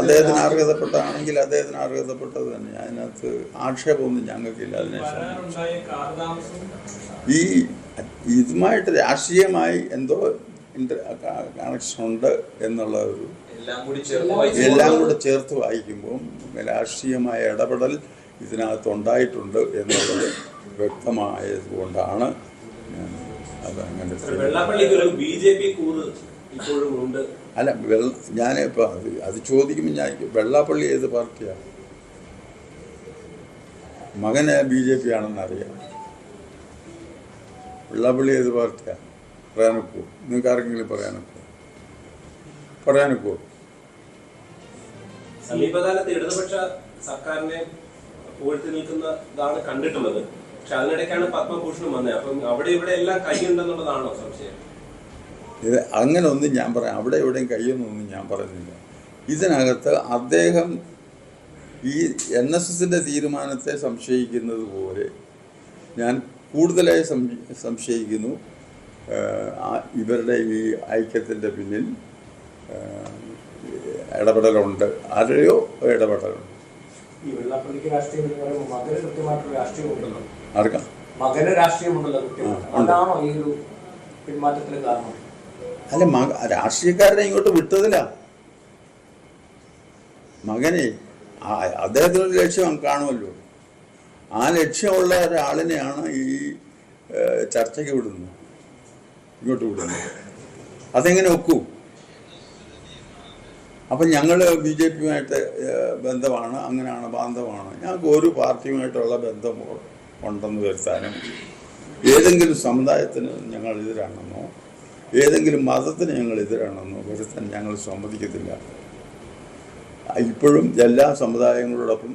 അദ്ദേഹത്തിന് അർഹതപ്പെട്ടാണെങ്കിൽ അദ്ദേഹത്തിന് അർഹതപ്പെട്ടത് തന്നെ. അതിനകത്ത് ആക്ഷേപമൊന്നും ഞങ്ങൾക്കില്ല. ഈ ഇതുമായിട്ട് രാഷ്ട്രീയമായി എന്തോ കണക്ഷൻ ഉണ്ട് എന്നുള്ള ഒരു എല്ലാം കൂടെ ചേർത്ത് വായിക്കുമ്പം രാഷ്ട്രീയമായ ഇടപെടൽ ഇതിനകത്ത് ഉണ്ടായിട്ടുണ്ട് എന്നുള്ളത് വ്യക്തമായത് കൊണ്ടാണ് അതങ്ങനെ. അല്ല, ഞാനിപ്പോൾ അത് ചോദിക്കുമ്പോൾ ഞാൻ വെള്ളാപ്പള്ളി ഏത് പാർട്ടിയാണ്? മകന് BJP ആണെന്ന് അറിയാം. വെള്ളാപ്പള്ളി ഏത് പാർട്ടിയാണ്? പറയാനൊക്കുമോ? നിങ്ങൾക്ക് ആർക്കെങ്കിലും പറയാനൊക്കുമോ? സമീപകാലത്ത് ഇടതുപക്ഷ സർക്കാരിനെ പുകഴ്ത്തി നിൽക്കുന്നതാണ് കണ്ടിട്ടുള്ളത്. പക്ഷെ അതിനിടയ്ക്കാണ് പത്മഭൂഷണം വന്നത്. അപ്പം അവിടെ ഇവിടെ എല്ലാം കൈയുണ്ടെന്നുള്ളതാണോ സംശയം? ഇത് അങ്ങനെ ഒന്നും ഞാൻ പറയാം. അവിടെ എവിടെയും കയ്യൊന്നും ഞാൻ പറയുന്നില്ല. ഇതിനകത്ത് അദ്ദേഹം ഈ NSSന്റെ തീരുമാനത്തെ സംശയിക്കുന്നത് പോലെ ഞാൻ കൂടുതലായി സംശയിക്കുന്നു ഇവരുടെ ഈ ഐക്യത്തിൻ്റെ പിന്നിൽ ഇടപെടലുണ്ട്. ആരെയോ ഇടപെടലുണ്ട്. ആർക്കാ മകന് രാഷ്ട്രീയമുണ്ടല്ലോ? അല്ല, രാഷ്ട്രീയക്കാരനെ ഇങ്ങോട്ട് വിട്ടതില്ല. മകനെ അദ്ദേഹത്തിനൊരു ലക്ഷ്യം കാണുമല്ലോ. ആ ലക്ഷ്യമുള്ള ഒരാളിനെയാണ് ഈ ചർച്ചയ്ക്ക് വിടുന്നത്, ഇങ്ങോട്ട് വിടുന്നത്. അതെങ്ങനെ ഒക്കൂ? അപ്പം ഞങ്ങൾ BJPയുമായിട്ട് ബന്ധമാണ്, അങ്ങനെയാണ്, ബാന്ധവമാണ്. ഞങ്ങൾക്ക് ഒരു പാർട്ടിയുമായിട്ടുള്ള ബന്ധം ഉണ്ടെന്ന് വരുത്താനും ഏതെങ്കിലും സമുദായത്തിന് ഞങ്ങൾ എതിരാണെന്നോ ഏതെങ്കിലും മതത്തിന് ഞങ്ങൾ എതിരാണെന്നോ വരുത്താൻ ഞങ്ങൾ സമ്മതിക്കത്തില്ല. ഇപ്പോഴും എല്ലാ സമുദായങ്ങളോടൊപ്പം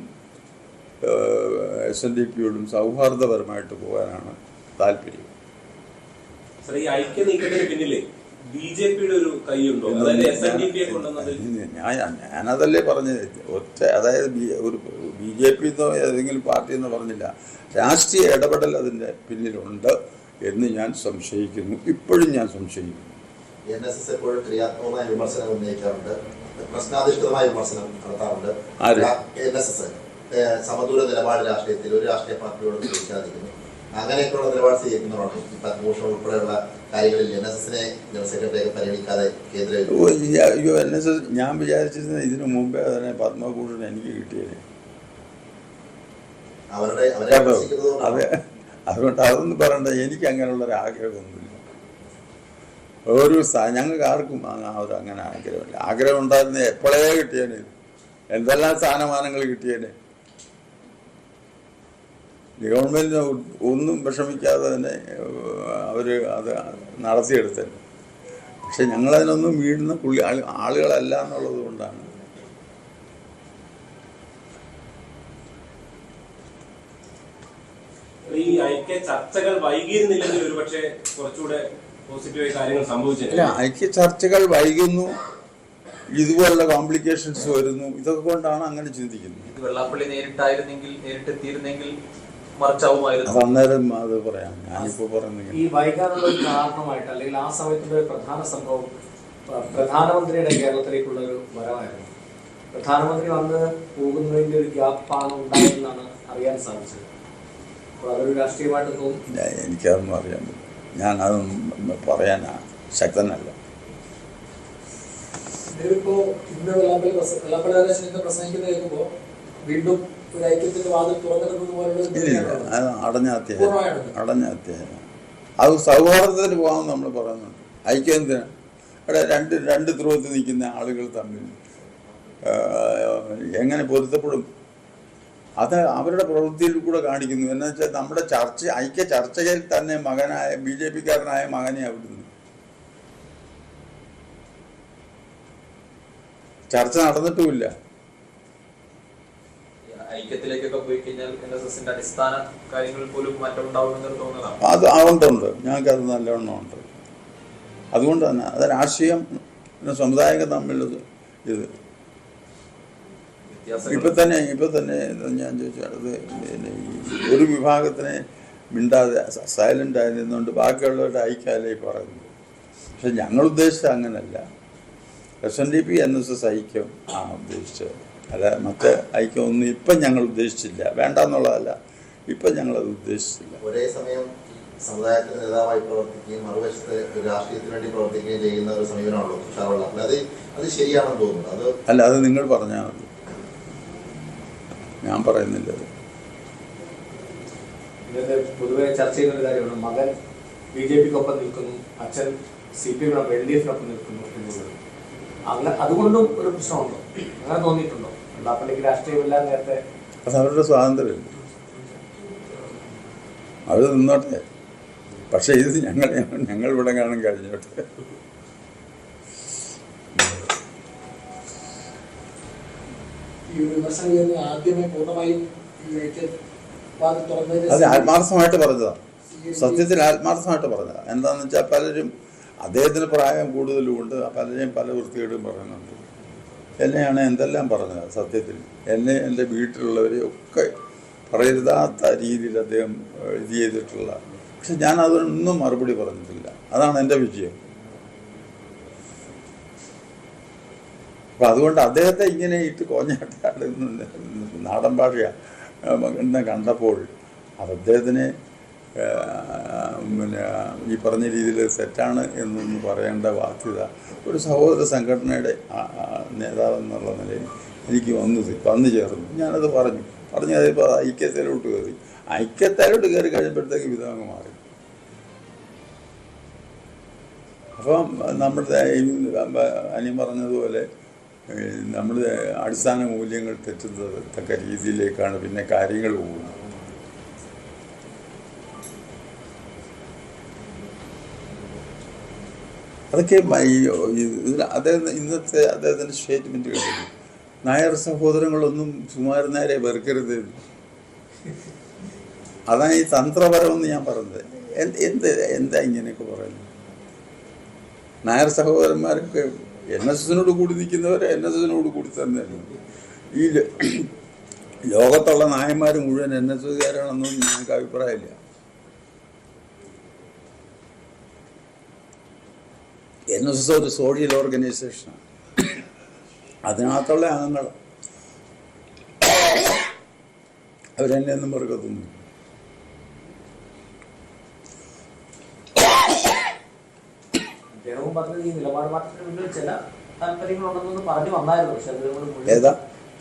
SNDPയോടും സൗഹാർദ്ദപരമായിട്ട് പോകാനാണ് താല്പര്യം. ഞാനതല്ലേ പറഞ്ഞത്. അതായത് ഒരു BJP എന്നോ ഏതെങ്കിലും പാർട്ടി എന്നോ പറഞ്ഞില്ല. രാഷ്ട്രീയ ഇടപെടൽ അതിൻ്റെ പിന്നിലുണ്ട് എന്ന് ഞാൻ സംശയിക്കുന്നു. ഇപ്പോഴും ഞാൻ സംശയിക്കുന്നു. NSS എപ്പോഴും ക്രിയാത്മകമായ വിമർശനം ഉന്നയിക്കാറുണ്ട്, പ്രശ്നാധിഷ്ഠിതമായ വിമർശനം നടത്താറുണ്ട്. NSS സമദൂര നിലപാട് രാഷ്ട്രീയത്തിൽ ഒരു രാഷ്ട്രീയ പാർട്ടിയോട് ചോദിക്കാതിരിക്കുന്നു. അങ്ങനെയൊക്കെയുള്ള നിലപാട് സ്വീകരിക്കുന്നതാണ്. പത്മഭൂഷൺ ഉൾപ്പെടെയുള്ള കാര്യങ്ങളിൽ NSSനെ ജനറൽ സെക്രട്ടറിയൊക്കെ പരിഗണിക്കാതെ കേന്ദ്ര NSS ഞാൻ വിചാരിച്ചിരുന്ന ഇതിനു മുമ്പേ തന്നെ പത്മഭൂഷൺ എനിക്ക് കിട്ടിയത്. അതെ, അതുകൊണ്ട് അതൊന്നും പറയണ്ട. എനിക്ക് അങ്ങനെയുള്ളൊരു ആഗ്രഹമൊന്നുമില്ല. ഞങ്ങൾക്ക് ആർക്കും അങ്ങനെ ആഗ്രഹമില്ല. ആഗ്രഹം ഉണ്ടായിരുന്ന എപ്പോഴേ കിട്ടിയേനെ. എന്തെല്ലാം സ്ഥാനമാനങ്ങൾ കിട്ടിയേനെ. ഗവൺമെൻറ്റിന് ഒന്നും വിഷമിക്കാതെ തന്നെ അവർ അത് നടത്തിയെടുത്തത്. പക്ഷെ ഞങ്ങളതിനൊന്നും വീഴുന്ന ആളുകളല്ല എന്നുള്ളത് കൊണ്ടാണ്. ഈ ഐക്യ ചർച്ചകൾ വൈകിയിരുന്നില്ലെങ്കിൽ ഒരു പക്ഷേ കുറച്ചുകൂടെ പോസിറ്റീവായ കാര്യങ്ങൾ സംഭവിച്ചില്ല. ഐക്യ ചർച്ചകൾ വൈകുന്നു, ഇതുപോലുള്ള കോംപ്ലിക്കേഷൻസ് വരുന്നു. ഇതൊക്കെ കൊണ്ടാണ് അങ്ങനെ ചിന്തിക്കുന്നത്. വെള്ളാപ്പള്ളി നേരിട്ടെത്തിയിരുന്നെങ്കിൽ മറിച്ചാവുമായിരുന്നു. അത് അന്നേരം അത് പറയാം. ഞാനിപ്പോൾ പറയുന്നത് ഈ വൈകാനുള്ള ഒരു കാരണമായിട്ട് അല്ലെങ്കിൽ ആ സമയത്തുള്ള പ്രധാന സംഭവം പ്രധാനമന്ത്രിയുടെ കേരളത്തിലേക്കുള്ള ഒരു വരവായിരുന്നു. പ്രധാനമന്ത്രി വന്ന് പോകുന്നതിൻ്റെ ഒരു ഗ്യാപ്പാണ് ഉണ്ടായതെന്നാണ് അറിയാൻ സാധിച്ചത്. അപ്പോൾ അതൊരു രാഷ്ട്രീയമായിട്ട് തോന്നുന്നു. എനിക്കതൊന്നും അറിയാൻ പറ്റില്ല. ഞാനതൊന്നും പറയാൻ ശക്തനല്ല. ഇതിലിപ്പോ ഇന്ന് വെള്ളാപ്പള്ളി പ്രസംഗിക്കുന്നത് കേൾക്കുമ്പോൾ വീണ്ടും ഒരു ഐക്യത്തിന്റെ വാതിൽ തുറന്നിടുന്നത് പോലുള്ള അടഞ്ഞ അധ്യായം. അത് സൗഹാർദ്ദത്തിന് പോകാമെന്ന് നമ്മൾ പറയുന്നുണ്ട്. ഐക്യം എന്തിനാ? അവിടെ രണ്ട് ധ്രുവത്തിൽ നിൽക്കുന്ന ആളുകൾ തമ്മിൽ എങ്ങനെ പൊരുത്തപ്പെടും? അത് അവരുടെ പ്രവൃത്തിയിൽ കൂടെ കാണിക്കുന്നു. എന്ന് വെച്ചാൽ നമ്മുടെ ഐക്യ ചർച്ചയിൽ തന്നെ മകനായ BJPക്കാരനായ മകനെ അവിടുന്ന് ചർച്ച നടന്നിട്ടുമില്ല. ഐക്യത്തിലേക്കൊക്കെ പോയി കഴിഞ്ഞാൽ NSSന്റെ അടിസ്ഥാന കാര്യങ്ങളിൽ പോലും മാറ്റം ഉണ്ടാവുമെന്ന് തോന്നലാണ്. അത് അതുകൊണ്ടുണ്ട്. ഞങ്ങൾക്കത് നല്ലവണ്ണം ഉണ്ട്. അതുകൊണ്ട് തന്നെ അത് രാഷ്ട്രീയം സമുദായം തമ്മിലുള്ളത് ഇത് ഇപ്പം തന്നെ ഞാൻ ചോദിച്ചത് ഒരു വിഭാഗത്തിനെ മിണ്ടാതെ സൈലൻ്റായി നിന്നുകൊണ്ട് ബാക്കിയുള്ളവരുടെ ഐക്യമല്ലേ പറയുന്നത്. പക്ഷെ ഞങ്ങൾ ഉദ്ദേശിച്ചത് അങ്ങനല്ല. SNDP NSS ഐക്യം ആണ് ഉദ്ദേശിച്ചത്. അല്ല മറ്റേ ഐക്യമൊന്നും ഇപ്പം ഞങ്ങൾ ഉദ്ദേശിച്ചില്ല, വേണ്ട എന്നുള്ളതല്ല, ഇപ്പം ഞങ്ങളത് ഉദ്ദേശിച്ചില്ല. ഒരേ സമയം സമുദായത്തിന് നേതാവായി പ്രവർത്തിക്കുകയും മറുവശത്ത് രാഷ്ട്രീയത്തിന് വേണ്ടി പ്രവർത്തിക്കുകയും ചെയ്യുന്ന ഒരു സമീപനമാണല്ലോ തുഷാറുള്ള. അത് ശരിയാണെന്ന് തോന്നുന്നു. അല്ല, അത് നിങ്ങൾ പറഞ്ഞാൽ മതി, ഞാൻ പറയുന്നില്ല. ഇന്നത്തെ പൊതുവെ ചർച്ച ചെയ്യുന്ന ഒരു കാര്യമാണ് മകൻ BJPക്കൊപ്പം നിൽക്കുന്നു, അച്ഛൻ CPM-നൊപ്പം LDF-നൊപ്പം നിൽക്കുന്നു എന്നുള്ളത്. അങ്ങനെ അതുകൊണ്ടും ഒരു പ്രശ്നമുണ്ടോ? അങ്ങനെ തോന്നിയിട്ടുണ്ടോ? വെള്ളാപ്പള്ളിക്ക് രാഷ്ട്രീയമില്ല നേരത്തെ. അത് അവരുടെ സ്വാതന്ത്ര്യം, അവർ നിന്നോട്ടെ. പക്ഷെ ഇത് ഞങ്ങൾ ഇവിടെ കാണാൻ കഴിഞ്ഞോട്ടെ. ഈ വിമർശനം ചെയ്യുന്ന ആദ്യമേ പൂർണ്ണമായും അത് ആത്മാർത്ഥമായിട്ട് പറഞ്ഞതാണ്, സത്യത്തിൽ ആത്മാർത്ഥമായിട്ട് പറഞ്ഞതാണ്. എന്താണെന്ന് വെച്ചാൽ പലരും അദ്ദേഹത്തിന് പ്രായം കൂടുതലുമുണ്ട്, പലരെയും പല വൃത്തികേടും പറയുന്നുണ്ട്. എന്നെയാണ് എന്തെല്ലാം പറഞ്ഞത്. സത്യത്തിൽ എന്നെ എൻ്റെ വീട്ടിലുള്ളവരെയൊക്കെ പറയരുതാത്ത രീതിയിൽ അദ്ദേഹം ഇത് ചെയ്തിട്ടുള്ള, പക്ഷെ ഞാൻ അതിനൊന്നും മറുപടി പറഞ്ഞിട്ടില്ല. അതാണ് എൻ്റെ വിജയം. അപ്പം അതുകൊണ്ട് അദ്ദേഹത്തെ ഇങ്ങനെ ഇട്ട് കോഞ്ഞാട്ടാടുന്ന നാടൻ ഭാഷ എന്നെ കണ്ടപ്പോൾ അത് അദ്ദേഹത്തിന് പിന്നെ ഈ പറഞ്ഞ രീതിയിൽ തെറ്റാണ് എന്നൊന്ന് പറയേണ്ട ബാധ്യത ഒരു സഹോദര സംഘടനയുടെ നേതാവ് എന്നുള്ള നിലയിൽ എനിക്ക് വന്നു ചേർന്നു. ഞാനത് പറഞ്ഞു അതിപ്പോൾ ഐക്യത്തിലോട്ട് കയറി കഴിഞ്ഞപ്പോഴത്തേക്ക് വിധമങ്ങ് മാറി. അപ്പം നമ്മുടെ അനി പറഞ്ഞതുപോലെ നമ്മുടെ അടിസ്ഥാന മൂല്യങ്ങൾ തെറ്റുന്നതക്ക രീതിയിലേക്കാണ് പിന്നെ കാര്യങ്ങൾ പോകുന്നത്. അതൊക്കെ ഇന്നത്തെ അദ്ദേഹത്തിൻ്റെ സ്റ്റേറ്റ്മെൻറ്റ് കേട്ടിരുന്നു. നായർ സഹോദരങ്ങളൊന്നും സുകുമാരൻ നായരെ വെറുക്കരുത്. അതാണ് ഈ തന്ത്രപരമെന്ന് ഞാൻ പറഞ്ഞത്. എന്താ ഇങ്ങനെയൊക്കെ പറയുന്നത്? നായർ സഹോദരന്മാരൊക്കെ NSS-നോട് കൂടി നിൽക്കുന്നവരെ NSS-നോട് കൂടി തന്നെയല്ല. ഈ ലോകത്തുള്ള നായന്മാർ മുഴുവൻ NSS-കാരാണെന്നൊന്നും ഞങ്ങൾക്ക് അഭിപ്രായമില്ല. NSS ഒരു സോഷ്യൽ ഓർഗനൈസേഷനാണ്. അതിനകത്തുള്ള അംഗങ്ങൾ അവരെന്നെ ഒന്നും മറുകത്തൊന്നും. അദ്ദേഹവും പറഞ്ഞത് ഈ നിലപാട് മാറ്റത്തിന് മുന്നിൽ ചില താല്പര്യങ്ങളുണ്ടെന്നൊന്നും പറഞ്ഞു വന്നായിരുന്നു. പക്ഷെ അത് ഏതാ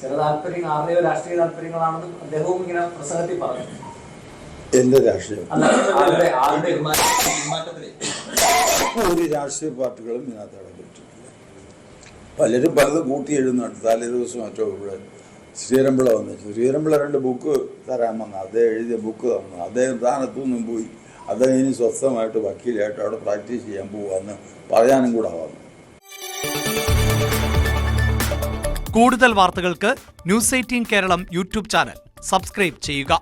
ചില താല്പര്യങ്ങൾ ആരുടെയോ രാഷ്ട്രീയ താല്പര്യങ്ങളാണെന്നും അദ്ദേഹവും ഇങ്ങനെ പ്രസംഗത്തിൽ പറഞ്ഞു. എന്റെ രാഷ്ട്രീയം ഒരു രാഷ്ട്രീയ പാർട്ടികളും ഇതിനകത്ത് ഇടപെട്ടിട്ടില്ല. പലരും പലതും കൂട്ടി എഴുതുന്നുണ്ട്. തലേ ദിവസം മറ്റോ ഇവിടെ ശ്രീരമ്പിള വന്നു. ശ്രീരമ്പിള 2 ബുക്ക് തരാമെന്ന് അദ്ദേഹം എഴുതിയ ബുക്ക് തന്നു. അദ്ദേഹം സ്ഥാനത്തുനിന്നും പോയി അദ്ദേഹം ഇനി സ്വസ്ഥമായിട്ട് വക്കീലായിട്ട് അവിടെ പ്രാക്ടീസ് ചെയ്യാൻ പോവാന്ന് പറയാനും കൂടെ വന്നു. കൂടുതൽ വാർത്തകൾക്ക് News 18 Kerala YouTube channel subscribe ചെയ്യുക.